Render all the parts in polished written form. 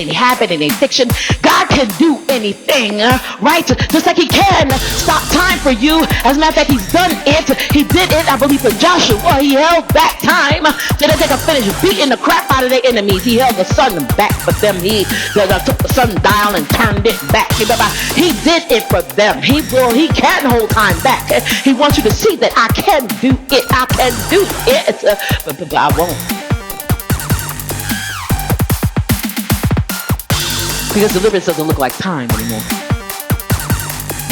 any habit, any addiction. God can do anything, right? Just like he can stop time for you. As a matter of fact, he's done it. He did it, I believe, for Joshua. He held back time so that they could finish beating the crap out of their enemies. He held the sun back for them. He took the sundial and turned it back. He did it for them. He can hold time back. He wants you to see that I can do it. I can do it. But I won't. Because deliverance doesn't look like time anymore.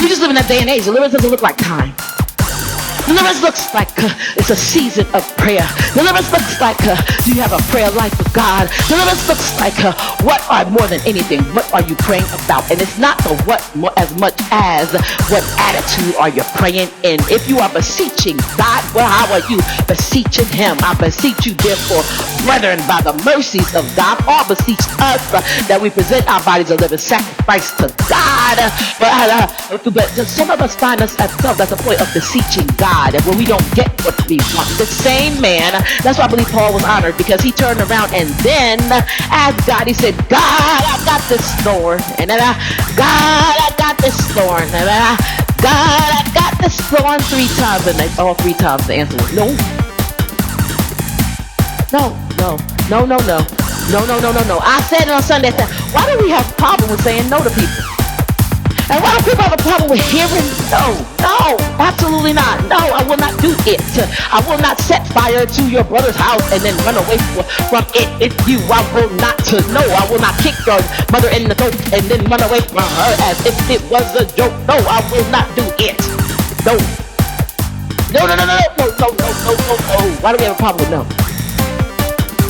We just live in that day and age. Deliverance doesn't look like time. Deliverance looks like it's a season of prayer. Deliverance looks like do you have a prayer life with God? Deliverance looks like what are more than anything, what are you praying about? And it's not the what as much as what attitude are you praying in. If you are beseeching God, well, how are you beseeching him? I beseech you therefore, brethren, by the mercies of God, all beseech us that we present our bodies a living sacrifice to God. But some of us find ourselves at the point of beseeching God, and when we don't get what we want. The same man, that's why I believe Paul was honored, because he turned around and then asked God, he said, God, I got this thorn, and then God, I got this thorn, and then God, I got this thorn 3 times, and all 3 times the answer was no. No. I said it on Sunday, I said, why do we have a problem with saying no to people? And why do people have a problem with hearing no? No, absolutely not. No, I will not do it. I will not set fire to your brother's house and then run away from it. If you, I will not no. I will not kick your mother in the throat and then run away from her as if it was a joke. No, I will not do it. No. No. Why do we have a problem with no?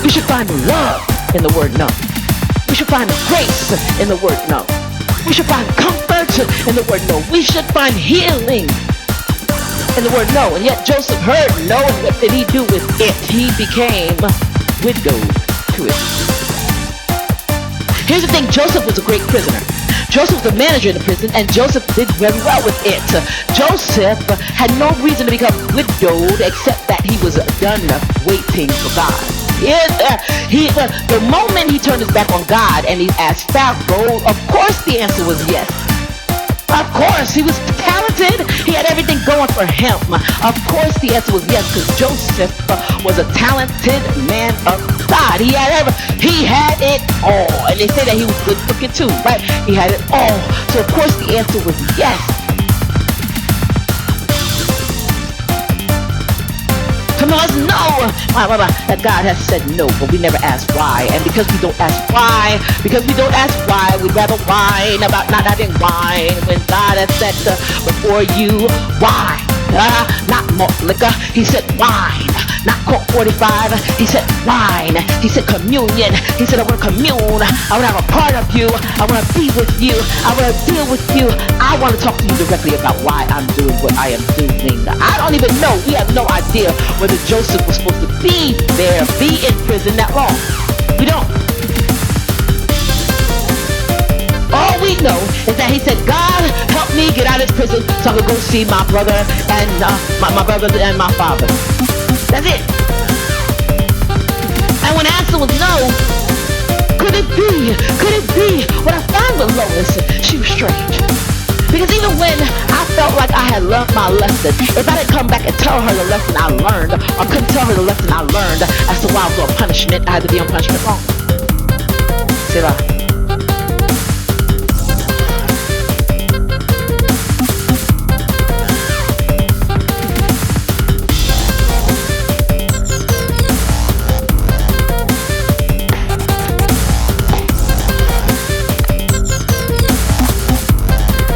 We should find love in the word no. We should find grace in the word no. We should find comfort in the word no. We should find healing in the word no. And yet Joseph heard no, and what did he do with it? He became widowed to it. Here's the thing, Joseph was a great prisoner. Joseph was the manager in the prison, and Joseph did very well with it. Joseph had no reason to become widowed except that he was done waiting for God. The moment he turned his back on God and he asked Pharaoh, of course the answer was yes. Of course, he was talented. He had everything going for him. Of course the answer was yes, because Joseph was a talented man of God. He had it all. And they say that he was good looking too, right? He had it all. So of course the answer was yes. Come on, no. That God has said no, but we never ask why. And because we don't ask why, we'd rather whine about not having wine when God has said before you, why? Not malt liquor. He said wine. Not Coke 45. He said wine. He said communion. He said I want to commune. I want to have a part of you. I want to be with you. I want to deal with you. I want to talk to you directly about why I'm doing what I am doing. I don't even know. We have no idea whether Joseph was supposed to be there, be in prison that long. We don't. All we know is that he said, God, help me get out of this prison so I can go see my brother and my brother and my father. That's it. And when the answer was no, could it be? What I found with Lois, she was strange. Because even when I felt like I had learned my lesson, if I didn't come back and tell her the lesson I learned, or couldn't tell her the lesson I learned as to why I was on punishment, I had to be on punishment wrong. Say that.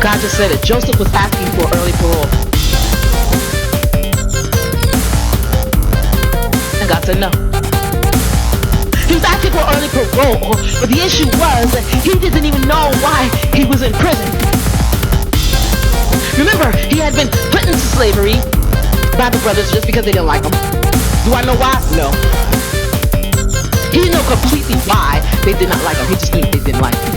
God just said it. Joseph was asking for early parole. And God said no. He was asking for early parole, but the issue was that he didn't even know why he was in prison. Remember, he had been put into slavery by the brothers just because they didn't like him. Do I know why? No. He didn't know completely why they did not like him. He just knew they didn't like him.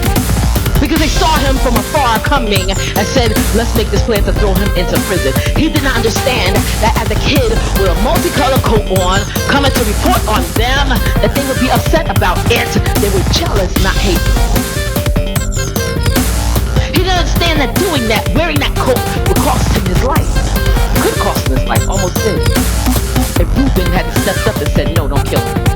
because they saw him from afar coming and said, let's make this plan to throw him into prison. He did not understand that as a kid with a multicolored coat on, coming to report on them, that they would be upset about it. They were jealous, not hateful. He didn't understand that doing that, wearing that coat, would cost him his life. Could cost him his life, almost did. If Reuben had stepped up and said, no, don't kill him.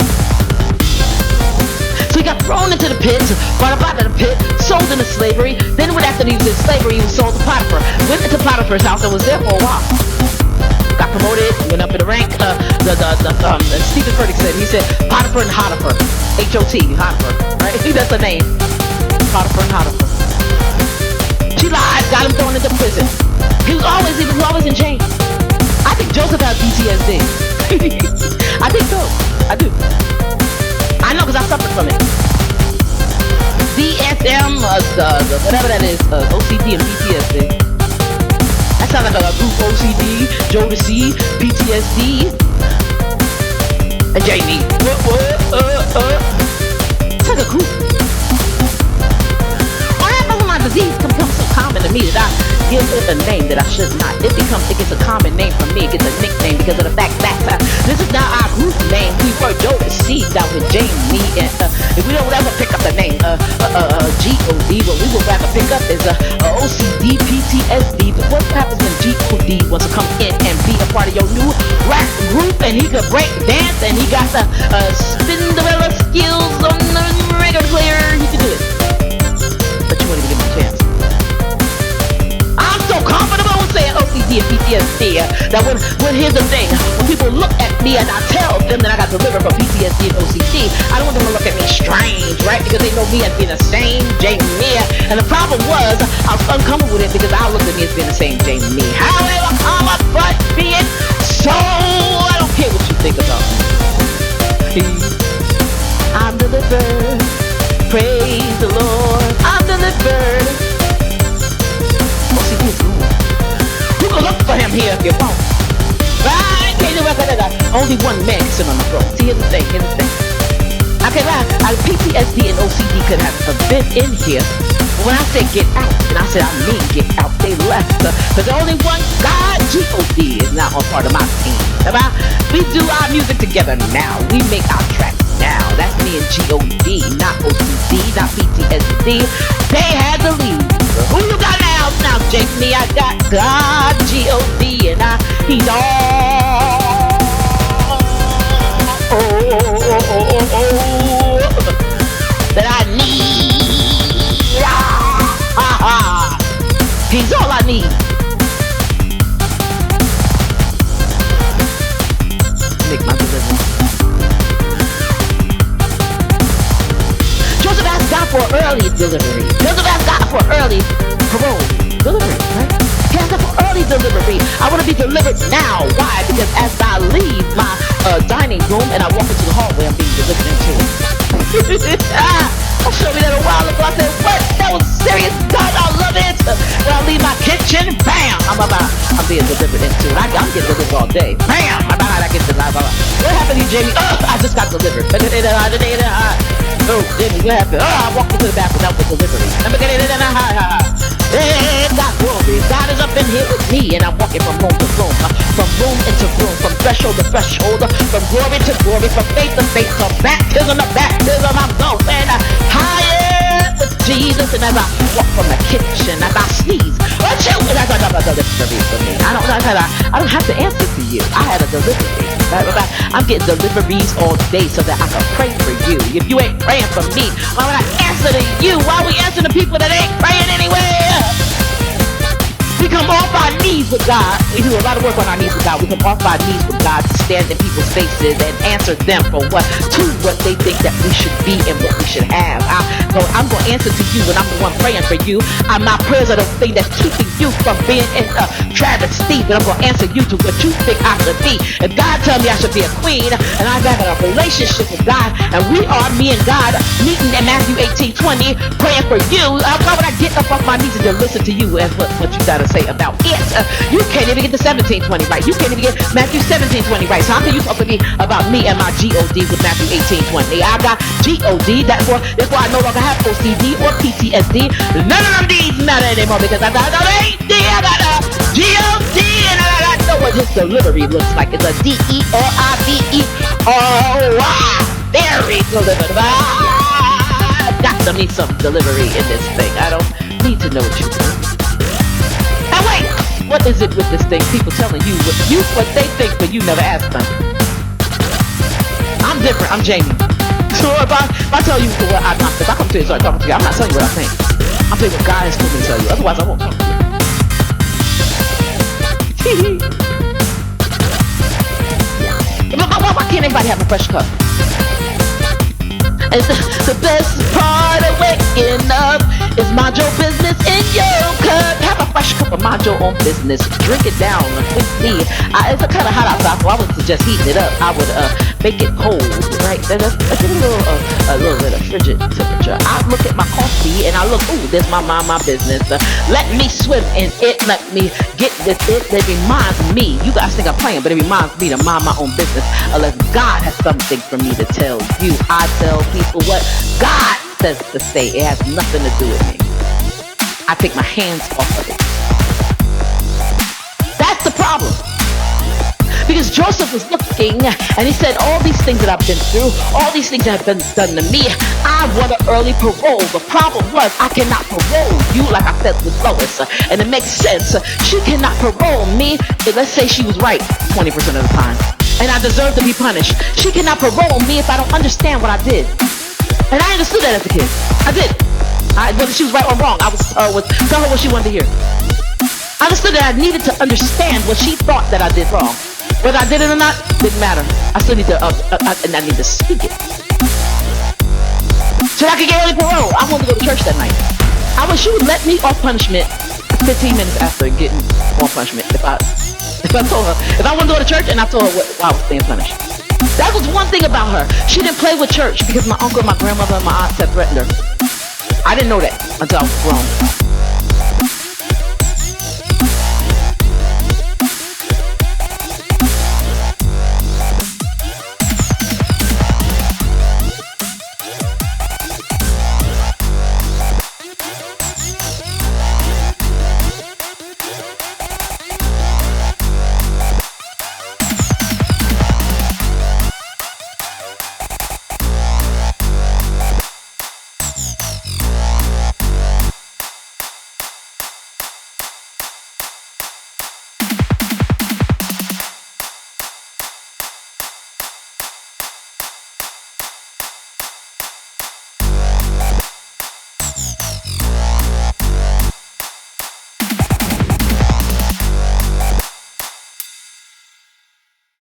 So he got thrown into the pit, brought up out of the pit, sold into slavery. Then after he was in slavery, he was sold to Potiphar. Went into Potiphar's house and was there for a while. Got promoted, went up in the rank. Stephen Furtick said, he said Potiphar and Hotiphar. H-O-T, Hotiphar, right? That's the name. Potiphar and Hotiphar. She lied, got him thrown into prison. He was always in chains. I think Joseph had PTSD. I think so. I do. I know because I suffered from it. DSM, whatever that is, OCD and PTSD. That sounds like a group. OCD, Jodeci, PTSD, and Jamie. It's like a group. What happens when my disease becomes so common to me that I give it a name that I should not? It gets a common name from me. It gets a nickname because of the fact that this is now our group name. We were Jodeci, that was Jamie, and if we don't ever pick up the name G-O-D, what we would rather pick up is OCD, PTSD. But what happens when G-O-D wants to come in and be a part of your new rap group, and he could break dance, and he got the Cinderella skills on the record player? He can do it. But you won't even give him a chance. I'm so comfortable with saying OCD and PTSD that when here's the thing, when people look at me and I tell them that I got delivered from PTSD and OCD, I don't want them to look at me strange, right? Because they know me as being the same Jamie. And the problem was, I was uncomfortable with it because I looked at me as being the same Jamie. However, but be it so, I don't care what you think about me. I'm delivered. Praise the Lord. I'm delivered. OCD is good. You can look for him here if you want. Right? Only one man can sit on the throne. See, here's the thing. Okay, right. PTSD and OCD could have been in here. But when I say get out, and I said I mean get out, they left. Because the only one God, G-O-D, is not on part of my team. Right? We do our music together now. We make our tracks now. That's me and G-O-D, not OCD, not PTSD. They had to leave. Who you got now? Now, Jamie, I got God, G-O-D, and he's all that I need. He's all I need. Make my deliverance. Joseph asked God for early delivery. Joseph asked God for early parole. Delivery, right? He asked God for early delivery. I want to be delivered now. Why? Because as I leave my dining room and I walk into the hallway, I'm being delivered into. I showed me that a while ago. I said, what? That was serious. God, I love it. When I leave my kitchen, bam, I'm being delivered into. I'm getting delivered all day. Bam, I get delivered. What happened to you, Jamie? I just got delivered. Oh, Jamie, what happened? I walked into the bathroom. That was delivery. God glory. God is up in here with me, and I'm walking from room to room, from room into room, from threshold to threshold, from glory to glory, from faith to faith, from baptism to baptism. I'm going higher with Jesus, and as I walk from the kitchen, as I sneeze, I don't have to answer to you. I had a delivery. I'm getting deliveries all day so that I can pray for you. If you ain't praying for me, why would I answer to you? Why would we answer to people that ain't praying anyway? We come off our knees with God. We do a lot of work on our knees with God. We come off our knees with God to stand in people's faces and answer them for what they think that we should be and what we should have. I'm going to answer to you when I'm the one praying for you. My prayers are the thing that's keeping you from being in travesty. But I'm going to answer you to what you think I should be. If God tells me I should be a queen and I've got a relationship with God and me and God meeting in Matthew 18:20 praying for you, why would I get up off my knees and just listen to you and what you got to say about about it. You can't even get the 17:20 right. You can't even get Matthew 17:20 right. So how can you talk to me about me and my G-O-D with Matthew 18:20? I got G-O-D. Therefore I no longer have OCD or PTSD. None of them D's matter anymore because I got an AD. I got a G-O-D and I know what his delivery looks like. It's a D-E-R-I-V-E-R-Y. Very delivered. Got to need some delivery in this thing. I don't need to know what you think. Now wait, what is it with this thing? People telling you what they think, but you never ask them. I'm different. I'm Jamie. So if I tell you what I'm not, if I come to you and start talking to you, I'm not telling you what I think. I'm telling you what God has told me to tell you. Otherwise, I won't talk to you. Why can't everybody have a fresh cup? And the best part of waking up is mind your business in your cup. Have a fresh cup of mind your own business. Drink it down quickly. It's kind of hot outside, so I would suggest heating it up. I would make it cold, right? Then give it a little bit of frigid temperature. I look at my coffee and I look, ooh, there's my mind, my business. Let me swim in it. Let me get with it. It reminds me. You guys think I'm playing, but it reminds me to mind my own business. Unless God has something for me to tell you, I tell people what God says to say. It has nothing to do with me. I take my hands off of it. That's the problem. Because Joseph was looking and he said, all these things that I've been through, all these things that have been done to me, I want an early parole. The problem was I cannot parole you, like I said with Lois. And it makes sense. She cannot parole me. Let's say she was right 20% of the time. And I deserve to be punished. She cannot parole me if I don't understand what I did. And I understood that as a kid. I did. Whether she was right or wrong, I was tell her what she wanted to hear. I understood that I needed to understand what she thought that I did wrong. Whether I did it or not, didn't matter. I still need to, and I need to speak it. So I could get early parole. I wanted to go to church that night. I wish she would let me off punishment 15 minutes after getting off punishment. If I told her, if I wanted to go to church and I told her why I was being punished. That was one thing about her. She didn't play with church because my uncle, my grandmother, and my aunt had threatened her. I didn't know that until I was grown.